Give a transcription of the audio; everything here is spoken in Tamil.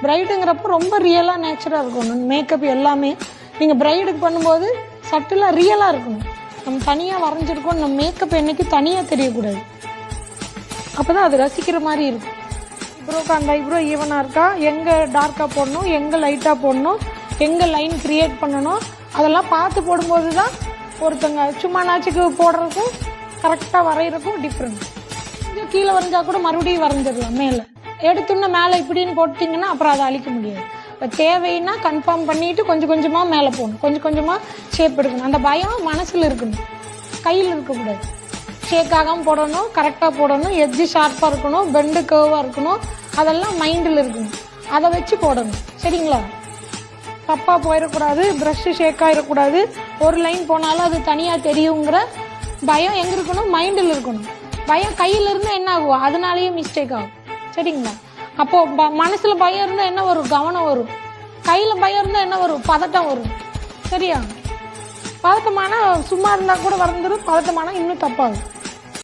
பிரைடுங்கிறப்ப ரொம்ப ரியலாக நேச்சராக இருக்கணும். மேக்கப் எல்லாமே நீங்கள் பிரைடுக்கு பண்ணும்போது சட்டிலாக ரியலாக இருக்கணும். நம்ம தனியாக வரைஞ்சிருக்கோம், நம்ம மேக்கப் என்னைக்கு தனியாக தெரியக்கூடாது. அப்போ தான் அது ரசிக்கிற மாதிரி இருக்கும். ஐப்ரோக்கு அந்த ஐப்ரோ ஈவனாக இருக்கா, எங்கே டார்க்காக போடணும், எங்கே லைட்டாக போடணும், எங்கே லைன் க்ரியேட் பண்ணணும், அதெல்லாம் பார்த்து போடும்போது தான் ஒருத்தங்க சும்மா நாச்சுக்கு போடுறதுக்கும் கரெக்டாக வரைகிறதுக்கும் டிஃப்ரெண்ட். கொஞ்சம் கீழே வரைஞ்சா கூட மறுபடியும் வரைஞ்சிடலாம். மேலே எடுத்துன்னு மேலே இப்படின்னு போட்டிங்கன்னா அப்புறம் அதை அழிக்க முடியாது. இப்போ தேவைன்னா கன்ஃபார்ம் பண்ணிவிட்டு கொஞ்சம் கொஞ்சமாக மேலே போகணும், கொஞ்சம் கொஞ்சமாக ஷேப் எடுக்கணும். அந்த பயம் மனசில் இருக்கணும், கையில் இருக்கக்கூடாது. ஷேக் ஆகாமல் போடணும், கரெக்டாக போடணும், எட்ஜு ஷார்ப்பாக இருக்கணும், பெண்டு கர்வாக இருக்கணும், அதெல்லாம் மைண்டில் இருக்கணும். அதை வச்சு போடணும். சரிங்களா? தப்பாக போயிடக்கூடாது, ப்ரஷ்ஷு ஷேக் ஆகிடக்கூடாது, ஒரு லைன் போனாலும் அது தனியாக தெரியுங்கிற பயம் எங்கே இருக்கணும்? மைண்டில் இருக்கணும். பயம் கையில் இருந்தால் என்ன ஆகும்? அதனாலேயே மிஸ்டேக் ஆகும். சரிங்களா? அப்போது மனசில் பயம் இருந்தால் என்ன வரும்? கவனம் வரும். கையில் பயம் இருந்தால் என்ன வரும்? பதட்டம் வரும். சரியா? பதட்டமானால் சும்மா இருந்தால் கூட வறந்துடும், பதட்டமானால் இன்னும் தப்பாகும்.